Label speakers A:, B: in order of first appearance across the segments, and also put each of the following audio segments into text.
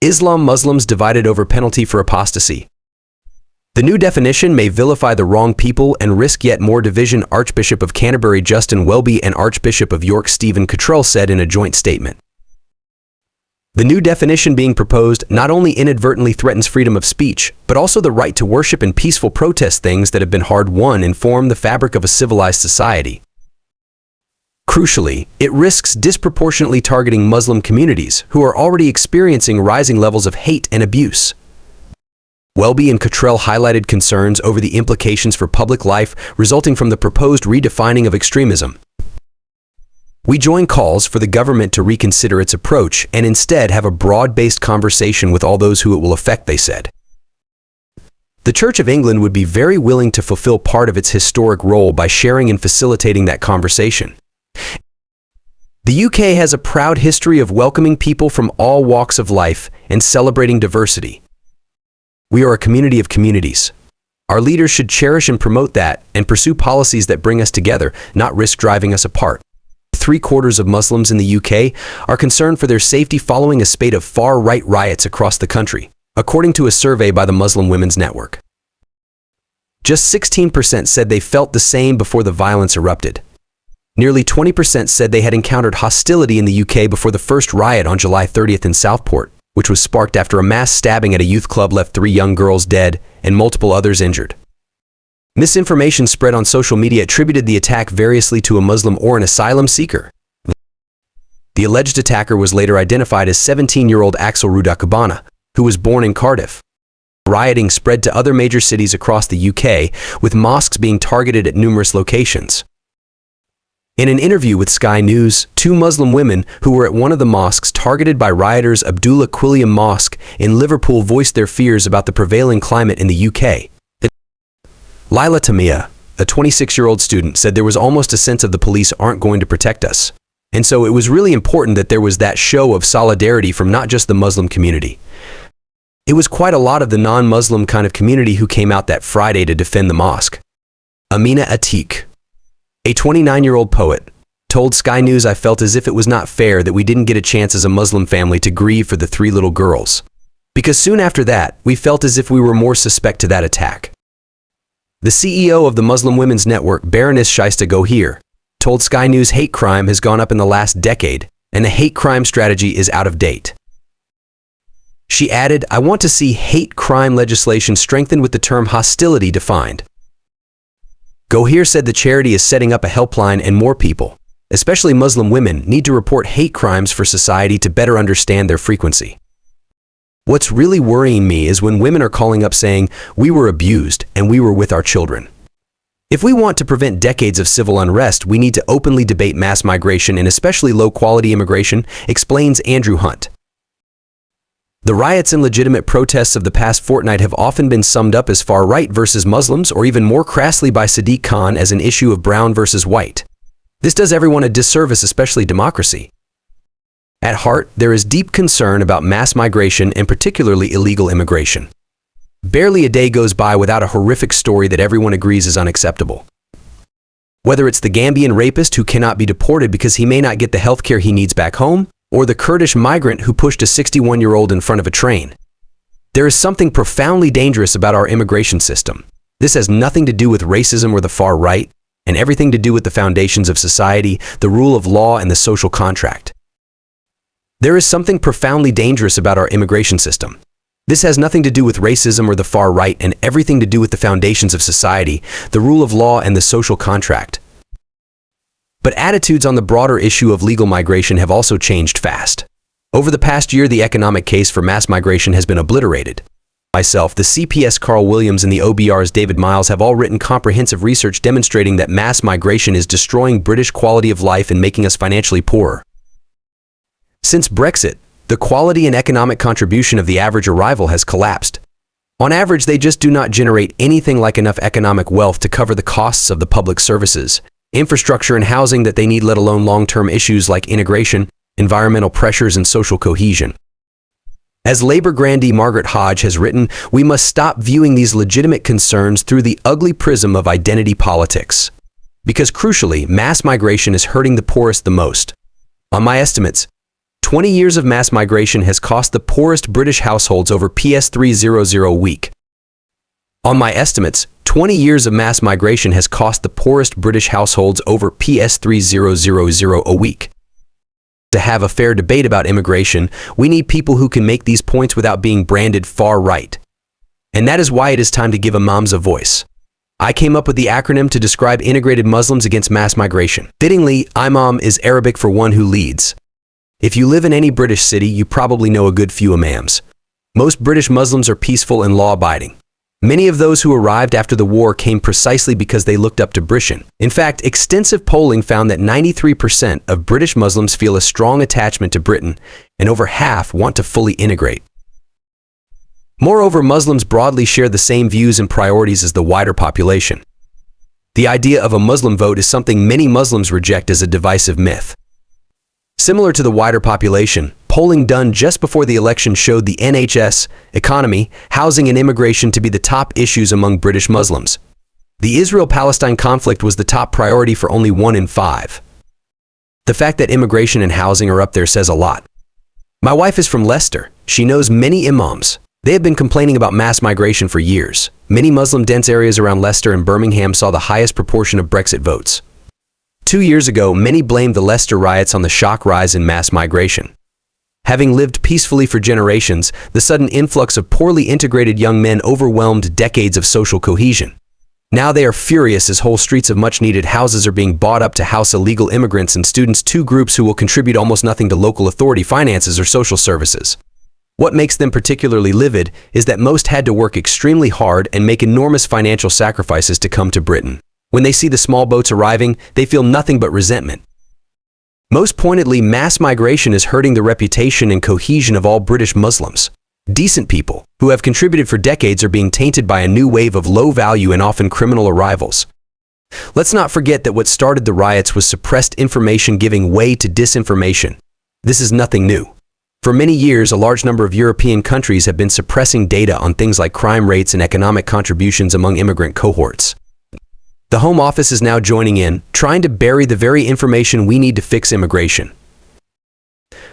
A: Islam Muslims divided over penalty for apostasy. The new definition may vilify the wrong people and risk yet more division, Archbishop of Canterbury Justin Welby and Archbishop of York Stephen Cottrell said in a joint statement. The new definition being proposed not only inadvertently threatens freedom of speech, but also the right to worship and peaceful protest things that have been hard-won and form the fabric of a civilized society. Crucially, it risks disproportionately targeting Muslim communities who are already experiencing rising levels of hate and abuse. Welby and Cottrell highlighted concerns over the implications for public life resulting from the proposed redefining of extremism. We join calls for the government to reconsider its approach and instead have a broad-based conversation with all those who it will affect, they said. The Church of England would be very willing to fulfill part of its historic role by sharing and facilitating that conversation. The UK has a proud history of welcoming people from all walks of life and celebrating diversity. We are a community of communities. Our leaders should cherish and promote that and pursue policies that bring us together, not risk driving us apart. 3/4 of Muslims in the UK are concerned for their safety following a spate of far-right riots across the country, according to a survey by the Muslim Women's Network. Just 16% said they felt the same before the violence erupted. Nearly 20% said they had encountered hostility in the UK before the first riot on July 30th in Southport, which was sparked after a mass stabbing at a youth club left 3 young girls dead and multiple others injured. Misinformation spread on social media attributed the attack variously to a Muslim or an asylum seeker. The alleged attacker was later identified as 17-year-old Axel Rudakubana, who was born in Cardiff. Rioting spread to other major cities across the UK, with mosques being targeted at numerous locations. In an interview with Sky News, 2 Muslim women who were at one of the mosques targeted by rioters, Abdullah Quilliam Mosque in Liverpool, voiced their fears about the prevailing climate in the UK. Lila Tamia, a 26-year-old student, said there was almost a sense of the police aren't going to protect us. And so it was really important that there was that show of solidarity from not just the Muslim community. It was quite a lot of the non-Muslim kind of community who came out that Friday to defend the mosque. Amina Atiq, a 29-year-old poet, told Sky News, "I felt as if it was not fair that we didn't get a chance as a Muslim family to grieve for the 3 little girls. Because soon after that, we felt as if we were more suspect to that attack." The CEO of the Muslim Women's Network, Baroness Shaista Gohir, told Sky News hate crime has gone up in the last decade, and the hate crime strategy is out of date. She added, "I want to see hate crime legislation strengthened with the term hostility defined." Gohir said the charity is setting up a helpline and more people, especially Muslim women, need to report hate crimes for society to better understand their frequency. "What's really worrying me is when women are calling up saying, 'We were abused and we were with our children.' If we want to prevent decades of civil unrest, we need to openly debate mass migration and especially low-quality immigration," explains Andrew Hunt. The riots and legitimate protests of the past fortnight have often been summed up as far-right versus Muslims, or even more crassly by Sadiq Khan as an issue of brown versus white. This does everyone a disservice, especially democracy. At heart, there is deep concern about mass migration and particularly illegal immigration. Barely a day goes by without a horrific story that everyone agrees is unacceptable. Whether it's the Gambian rapist who cannot be deported because he may not get the health care he needs back home, or the Kurdish migrant who pushed a 61-year-old in front of a train. There is something profoundly dangerous about our immigration system. This has nothing to do with racism or the far right, and everything to do with the foundations of society, the rule of law, and the social contract. There is something profoundly dangerous about our immigration system. This has nothing to do with racism or the far right, and everything to do with the foundations of society, the rule of law, and the social contract. But attitudes on the broader issue of legal migration have also changed fast. Over the past year, the economic case for mass migration has been obliterated. Myself, the CPS Carl Williams, and the OBR's David Miles have all written comprehensive research demonstrating that mass migration is destroying British quality of life and making us financially poorer. Since Brexit, the quality and economic contribution of the average arrival has collapsed. On average, they just do not generate anything like enough economic wealth to cover the costs of the public services, infrastructure, and housing that they need, let alone long-term issues like integration, environmental pressures, and social cohesion. As Labour grandee Margaret Hodge has written, we must stop viewing these legitimate concerns through the ugly prism of identity politics. Because crucially, mass migration is hurting the poorest the most. On my estimates, 20 years of mass migration has cost the poorest British households over PS300 a week. On my estimates, 20 years of mass migration has cost the poorest British households over PS300 a week. To have a fair debate about immigration, we need people who can make these points without being branded far right. And that is why it is time to give imams a voice. I came up with the acronym to describe integrated Muslims against mass migration. Fittingly, imam is Arabic for one who leads. If you live in any British city, you probably know a good few imams. Most British Muslims are peaceful and law-abiding. Many of those who arrived after the war came precisely because they looked up to Britain. In fact, extensive polling found that 93% of British Muslims feel a strong attachment to Britain, and over half want to fully integrate. Moreover, Muslims broadly share the same views and priorities as the wider population. The idea of a Muslim vote is something many Muslims reject as a divisive myth. Similar to the wider population, polling done just before the election showed the NHS, economy, housing and immigration to be the top issues among British Muslims. The Israel-Palestine conflict was the top priority for only 1 in 5. The fact that immigration and housing are up there says a lot. My wife is from Leicester. She knows many imams. They have been complaining about mass migration for years. Many Muslim-dense areas around Leicester and Birmingham saw the highest proportion of Brexit votes. 2 years ago, many blamed the Leicester riots on the shock rise in mass migration. Having lived peacefully for generations, the sudden influx of poorly integrated young men overwhelmed decades of social cohesion. Now they are furious as whole streets of much-needed houses are being bought up to house illegal immigrants and students, two groups who will contribute almost nothing to local authority finances or social services. What makes them particularly livid is that most had to work extremely hard and make enormous financial sacrifices to come to Britain. When they see the small boats arriving, they feel nothing but resentment. Most pointedly, mass migration is hurting the reputation and cohesion of all British Muslims. Decent people, who have contributed for decades, are being tainted by a new wave of low-value and often criminal arrivals. Let's not forget that what started the riots was suppressed information giving way to disinformation. This is nothing new. For many years, a large number of European countries have been suppressing data on things like crime rates and economic contributions among immigrant cohorts. The Home Office is now joining in, trying to bury the very information we need to fix immigration.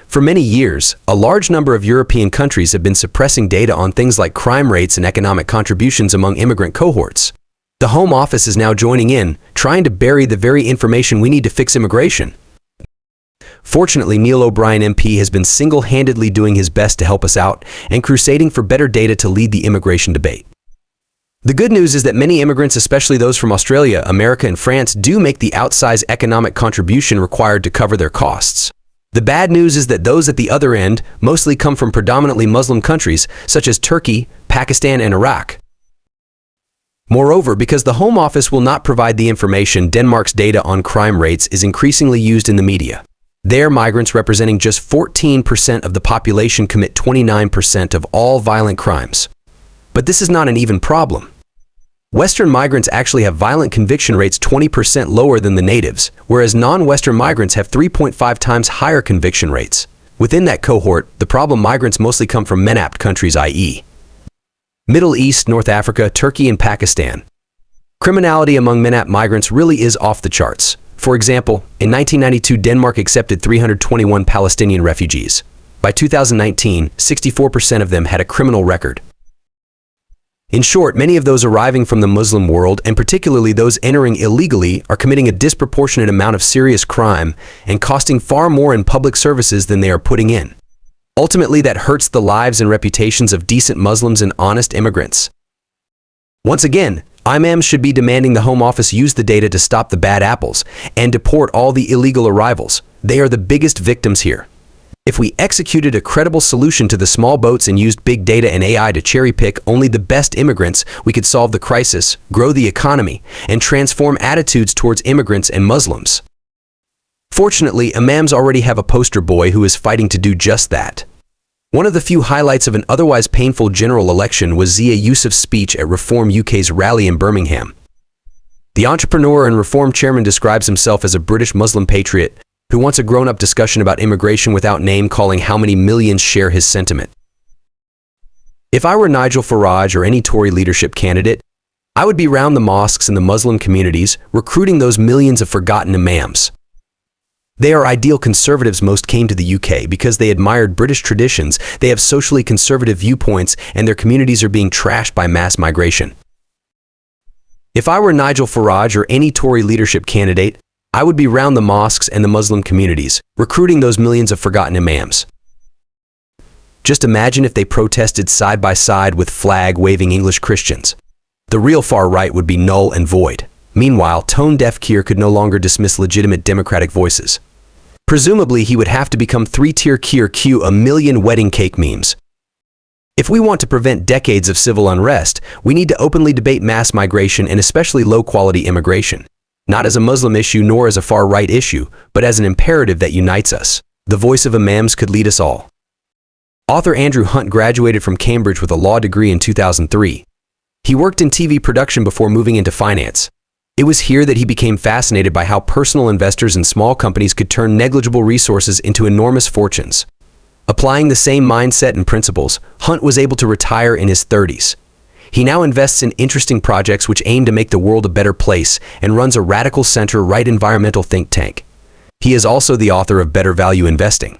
A: For many years, a large number of European countries have been suppressing data on things like crime rates and economic contributions among immigrant cohorts. The Home Office is now joining in, trying to bury the very information we need to fix immigration. Fortunately, Neil O'Brien MP has been single-handedly doing his best to help us out and crusading for better data to lead the immigration debate. The good news is that many immigrants, especially those from Australia, America, and France, do make the outsized economic contribution required to cover their costs. The bad news is that those at the other end mostly come from predominantly Muslim countries, such as Turkey, Pakistan, and Iraq. Moreover, because the Home Office will not provide the information, Denmark's data on crime rates is increasingly used in the media. There, migrants representing just 14% of the population commit 29% of all violent crimes. But this is not an even problem. Western migrants actually have violent conviction rates 20% lower than the natives, whereas non-Western migrants have 3.5 times higher conviction rates. Within that cohort, the problem migrants mostly come from MENAPT countries, i.e. Middle East, North Africa, Turkey, and Pakistan. Criminality among MENAPT migrants really is off the charts. For example, in 1992, Denmark accepted 321 Palestinian refugees. By 2019, 64% of them had a criminal record. In short, many of those arriving from the Muslim world, and particularly those entering illegally, are committing a disproportionate amount of serious crime and costing far more in public services than they are putting in. Ultimately, that hurts the lives and reputations of decent Muslims and honest immigrants. Once again, imams should be demanding the Home Office use the data to stop the bad apples and deport all the illegal arrivals. They are the biggest victims here. If we executed a credible solution to the small boats and used big data and AI to cherry-pick only the best immigrants, we could solve the crisis, grow the economy, and transform attitudes towards immigrants and Muslims. Fortunately, imams already have a poster boy who is fighting to do just that. One of the few highlights of an otherwise painful general election was Zia Yusuf's speech at Reform UK's rally in Birmingham. The entrepreneur and Reform chairman describes himself as a British Muslim patriot who wants a grown-up discussion about immigration without name-calling how many millions share his sentiment. If I were Nigel Farage or any Tory leadership candidate, I would be round the mosques and the Muslim communities, recruiting those millions of forgotten imams. They are ideal conservatives. Most came to the UK because they admired British traditions, they have socially conservative viewpoints, and their communities are being trashed by mass migration. If I were Nigel Farage or any Tory leadership candidate, I would be round the mosques and the Muslim communities, recruiting those millions of forgotten imams. Just imagine if they protested side by side with flag-waving English Christians. The real far right would be null and void. Meanwhile, tone-deaf Keir could no longer dismiss legitimate democratic voices. Presumably, he would have to become three-tier Keir, cue a million wedding cake memes. If we want to prevent decades of civil unrest, we need to openly debate mass migration and especially low-quality immigration. Not as a Muslim issue nor as a far-right issue, but as an imperative that unites us. The voice of imams could lead us all. Author Andrew Hunt graduated from Cambridge with a law degree in 2003. He worked in TV production before moving into finance. It was here that he became fascinated by how personal investors and small companies could turn negligible resources into enormous fortunes. Applying the same mindset and principles, Hunt was able to retire in his 30s. He now invests in interesting projects which aim to make the world a better place and runs a radical center-right environmental think tank. He is also the author of Better Value Investing.